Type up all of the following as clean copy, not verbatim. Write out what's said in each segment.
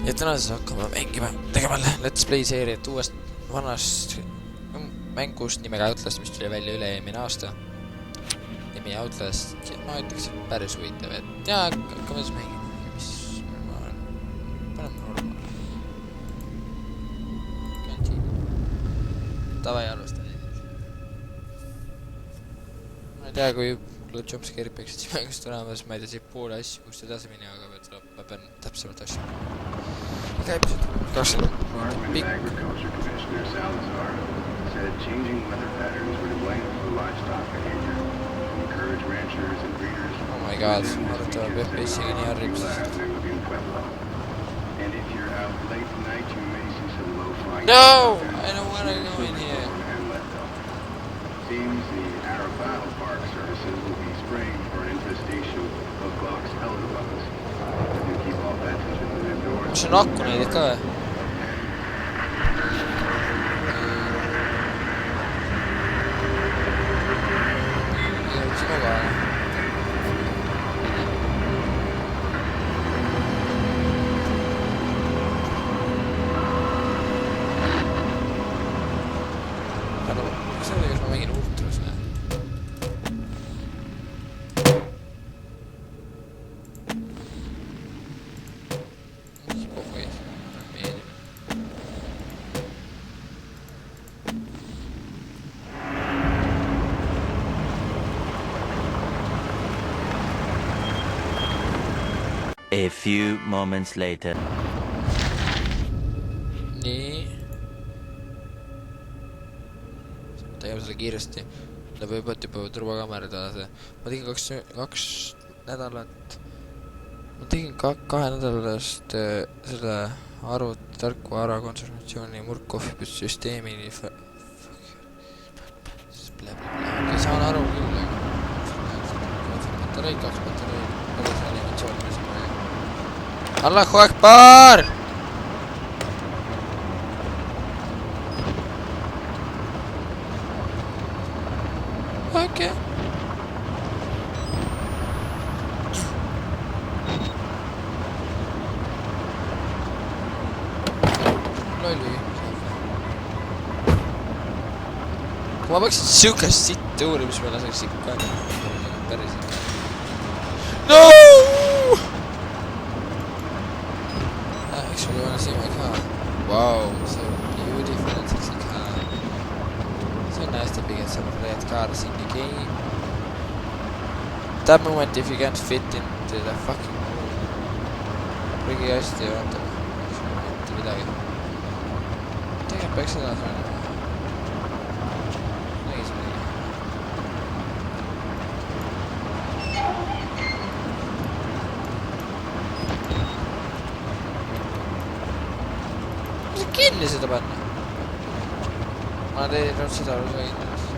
ja täna siis hakkame mängima, tegema Let's Play seeriat uuest vanast mängust nimega Outlast, mis tuli välja üle eelmine aasta. Nimi Outlast, ma ütleks, et päris huvitav, et jaa, hakkame siis mängima, mis ma olen, paneme norma. Tavai alustan esimest. Ma ei tea, kui jumpscare'id peaksid siin mängust olema, siis ma ei tea siit poole asju, kust edasi minna, aga ma pean täpsemalt asju. Käib 20 pikk. Oh my god, arutavad FPS-iga nii harrimisest. No! I don't wanna go in here. Seems the Arabelle Park services will be spraying for an infestation of box elder bugs. You keep all veterans within their doors. Mis on akku neid ikka või? Jõudsin kogu A few moments later. Nii. Tegeme selle kiiresti. Läheb juba turbakamerad vaadata. Ma tegin kaks nädalat. Ma tegin kahe nädalast selle tarku konfirmatsiooni murkkohvipüst süsteemini. Okei, saan aru küll. Patareid, 2 patareid. Päris animatsioon. Allahu Akbar! Okei. Lolli. Kui ma peaksin sihukest sitte uurimis, ma laseks ikka päris ikka. No! Actually, I want to see my car. Wow, so beautiful and sexy car. So nice to get some red cars in the game. That moment, if you can't fit into the fucking room. Pretty hästi vaatame. Mitte midagi. Tegelikult peaks edasi olema. Nägis midagi. Kinni seda panna. Ma tein seda aru sai kindlasti.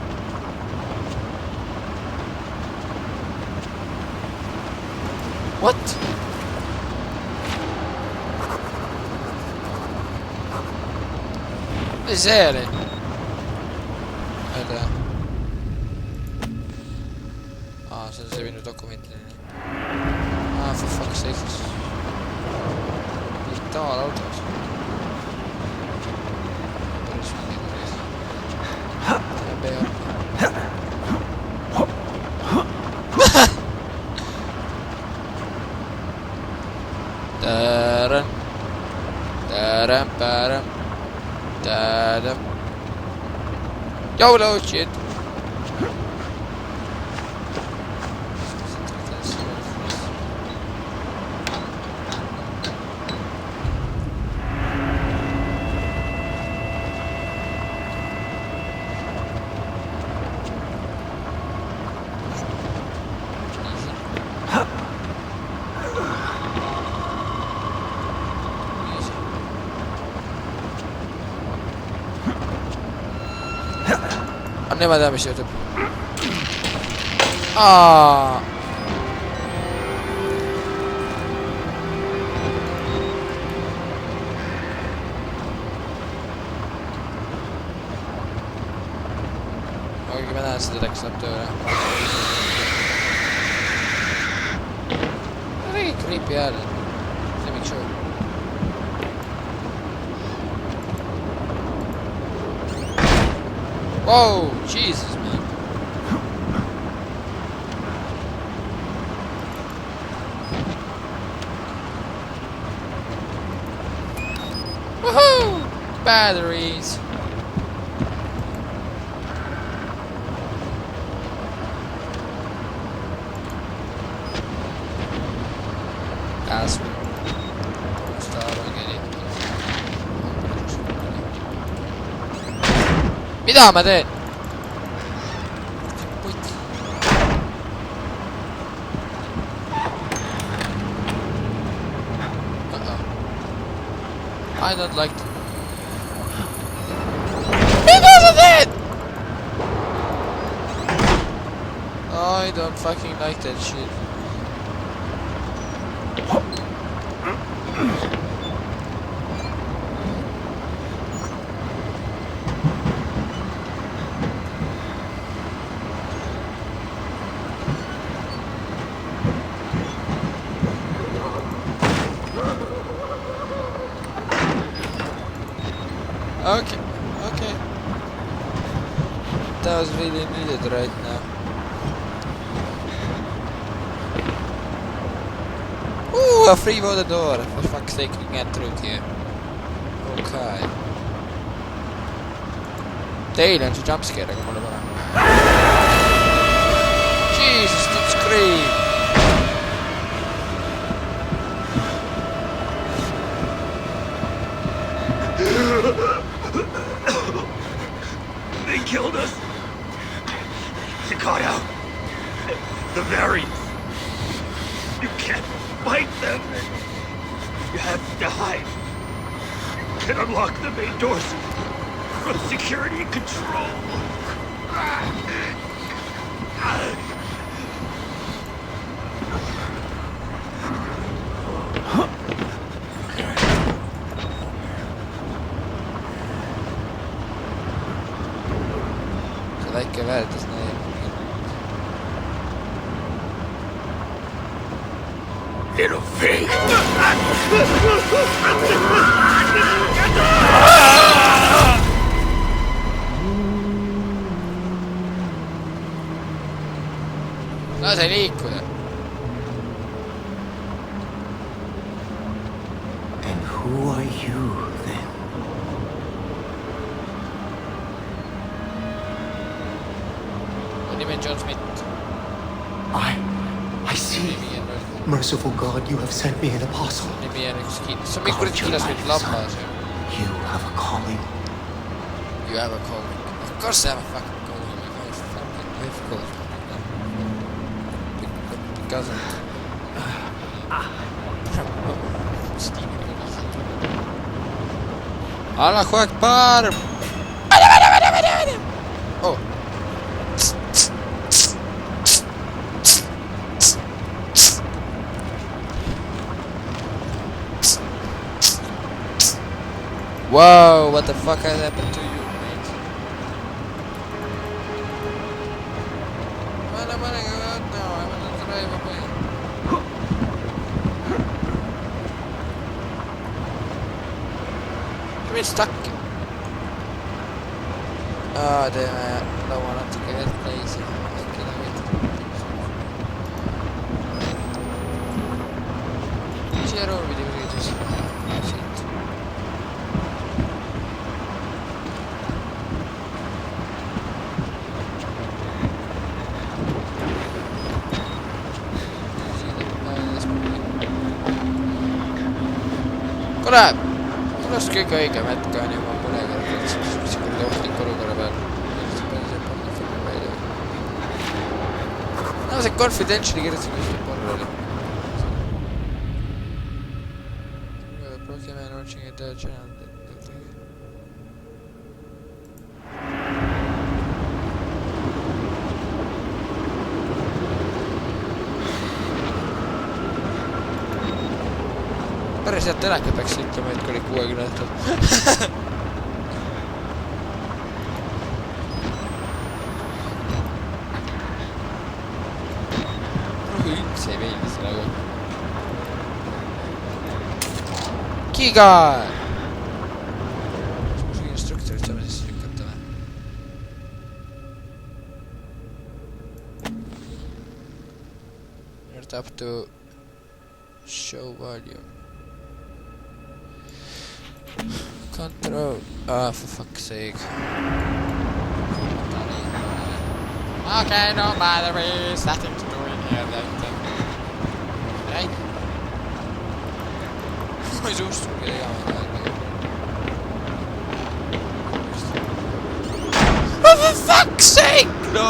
What? Mis see oli? Ma ei tea. See on see minu dokumentini. For fuck's sake. Militaarautos. YOLO shit. Nüüd ma tean, mis juhtub. Kuigi ma näen, seda läks läheb tööle. Räägi creepy hääl. See miks show. Whoa, Jesus, man. Woohoo! Batteries. Gas. Mida ma teen? I don't like to... Mida sa teen? I don't fucking like that shit. Okay, okay. That was really needed right now. Ooh, a free water door. For fuck's sake, we can get through here. Okay. Teile on see jumpscare, aga mulle pole. Jesus, that scream! They killed us. You got out. The variants. You can't fight them. You have to hide. You can unlock the main doors from security control. Väike väärtus näib. Little pig. Lase liikuda. And who are you then? Nimi on John Smith. I see. Nimi on... Merciful God, you have sent me an apostle. Nimi on üks kiin... See on mingi kuradi kiilas nüüd lambas. You have a calling. You have a calling. Of course I have a fucking calling. I fucking have a calling. Because of... Allahu Akbar! Oh. Whoa, what the fuck has happened to you, mate? I don't wanna go out now, I wanna drive away. You've been stuck. Oh damn, I don't want to get lazy. Zero video images. Shit. Kuule! Tulest kõige õigem hetk on juba põlega mis kuradi ohtlik olukorra peal. No see confidentially kirjutasin kuskil porro oli. Pokemon watching it channel. Päris head teleka peaks ütlema, et kui oli 60-aastal. Üldse ei meeldi seda aga. Giga! Kas ma instruktorit saame sisse lükata või? up to show volume. Control. Ah, for fuck's sake. Okay, no batteries. Nothing to do in here. Right? Ma ei suustugi tegema midagi. Oh, for fuck's sake! No!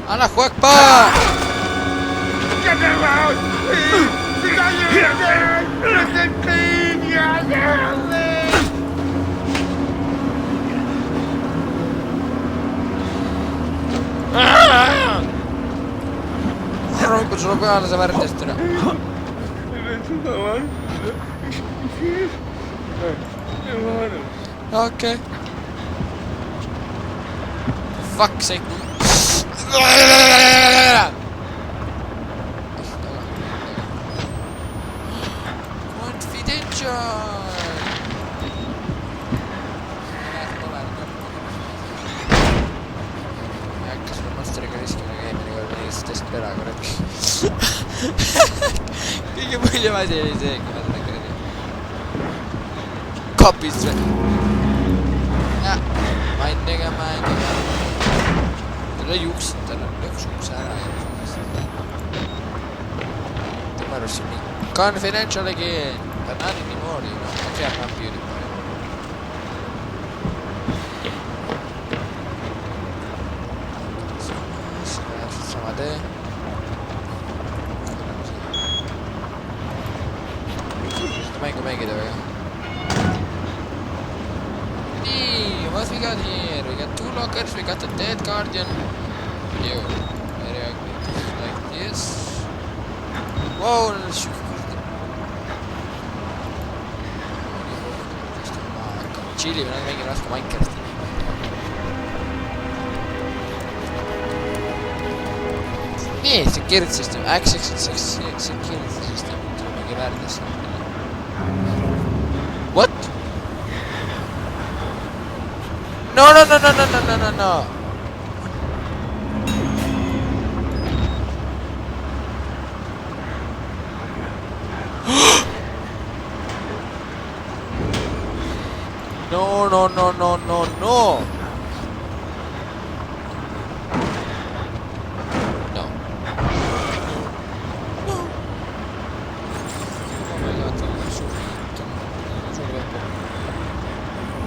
Allahu Akbar! Get them out! Please! Listen, please! Rõhkud sulle peale, sa värdest üle. Okei. Fuck sake. Confidential. Hakkas või Monsteriga riskima käimine kui mees test pera korraks. Kõige põljem asi oli see, kui ma seda kõrge kapist või. Main tegema. Tal oli juuksid, tal on lõksuks ära ja tema arvast siin mingi confidential again. But not anymore, you know. Okay, I'm not beautiful. Sama tee. Seda mängu mängida väga. Nii, what we got here? We got 2 lockers, we got a dead guardian. Ew. Very ugly. Like this. Wow, Chili või nad mängin raske Minecrafti. Nii, security system. Security system. Tuleb mingi väärdes. What? No. No.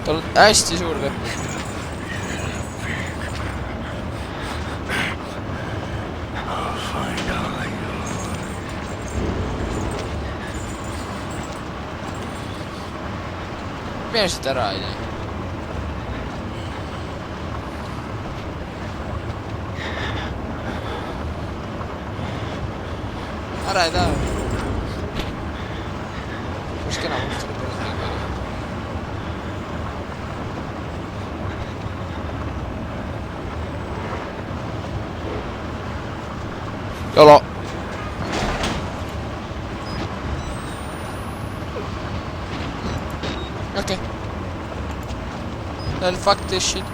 Tal on hästi suur lepp. Mine siit ära, ei tea. Ära ei taha. Kus kena mustri peale nii palju. Jolo. Okay. Well, fuck this shit.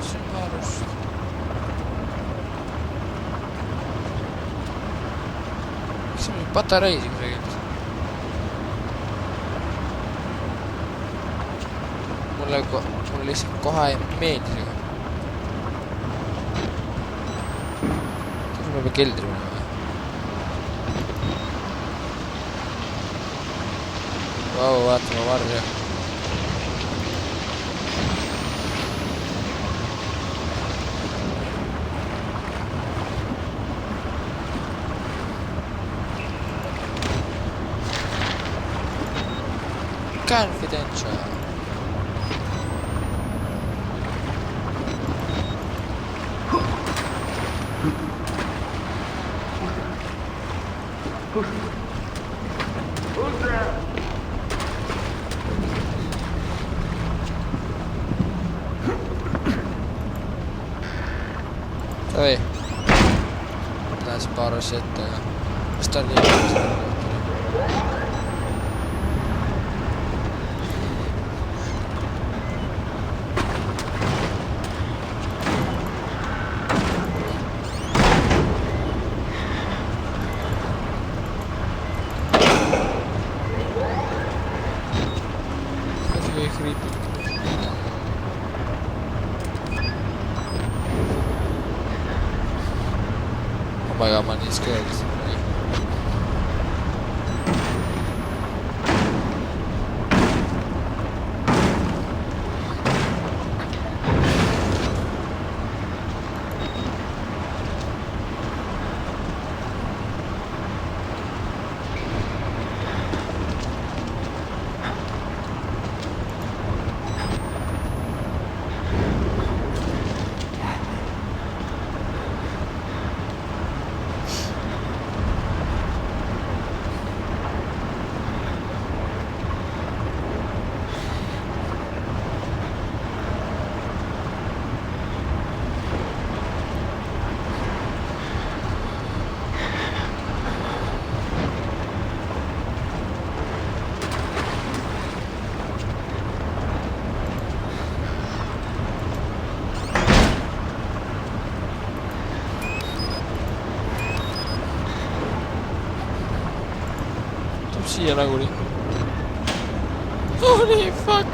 See on vaarus. Miks on nüüd patareisi kusagil? Mulle lihtsalt koha ei meeldi siga. Kas me peame keldri minema? Vau, vaatame varja. Confidential. Who's there? Oi. Lähes paar asja ette, aga mis ta oli? creepy. Oh my god, ma olen nii scared. Siia nagunii. Holy fuck!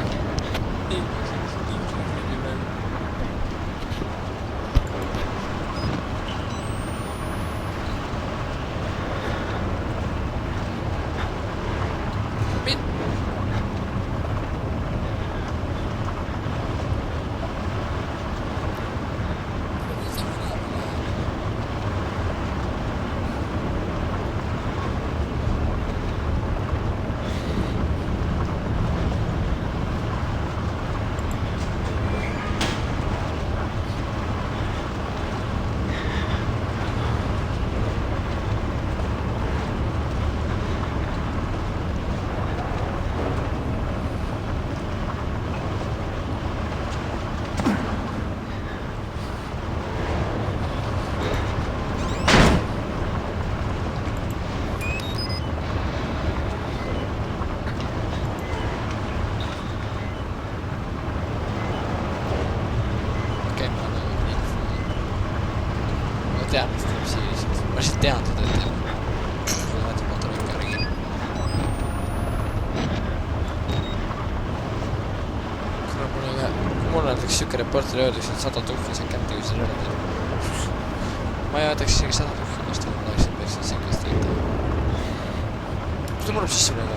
Tean, mis tuleb siis. Ma lihtsalt tean seda, et tean. Kui vaatad motorika ringi. Kuna mul on näiteks siuke reporter öeldakse, et 100 tuhvi saab kätte, kui seda öelda. Ma ei öeldaks isegi 100 tuhvi, kas ta on naised peaksid siukest teita. Kus ta murrab sisse mulle ka?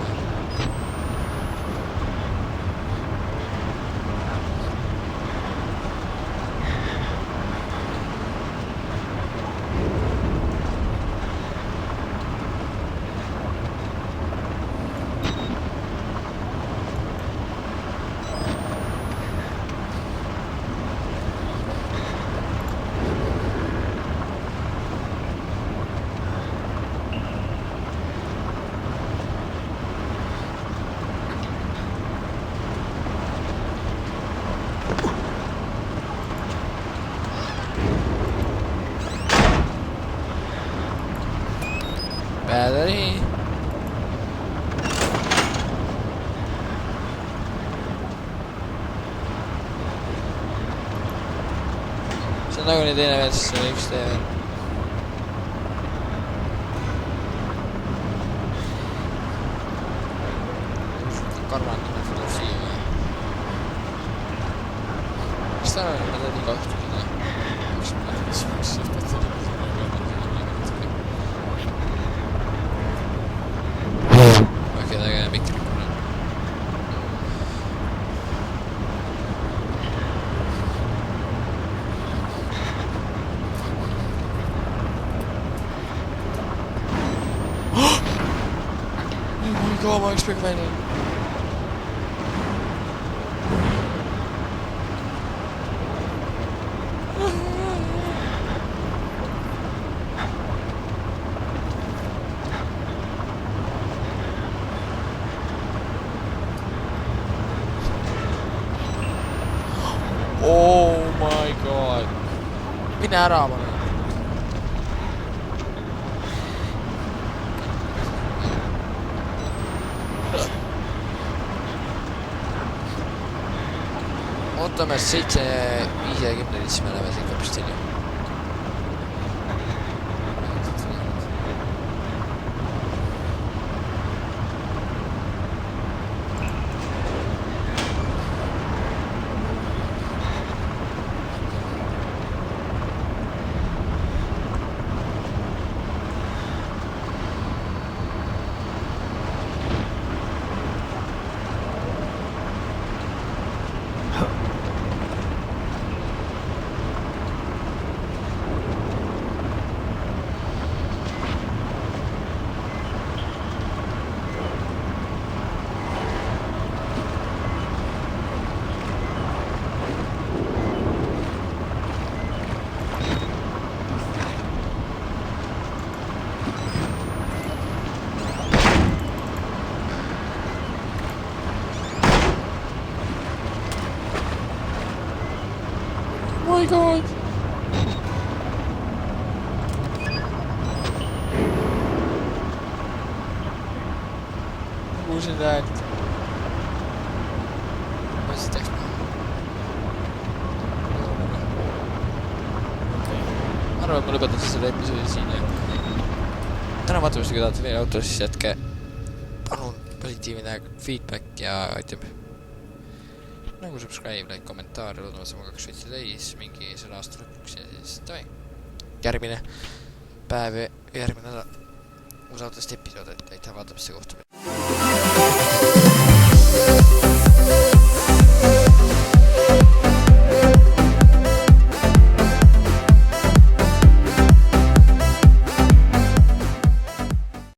Battery. See on nagunii teine veel, siis oli üks tee veel. Karvan nimelt tuleb siia või? Kas ta on nii kahtu seda? Okei, ta käib mikri kuule. Oh my god, ma oleks peaaegu välja. Oh my god. Mine ära, ma olen. Ootame 7:50, siis me läheme siin kapistini. my god! Kuulsin häält. Ma siis teeks maha. Ma arvan, et ma lõpetan selle episoodi siin ja täna vaatamist, kui tahate veel autos, siis jätke palun positiivne feedback ja ütleme nagu subscribe, like, kommentaar, loodame sama 2 šotsi täis mingi selle aasta lõpuks ja siis toi. Järgmine päev ja järgmine nädal uus autost episood, et aitäh vaatamist, see kohtumine.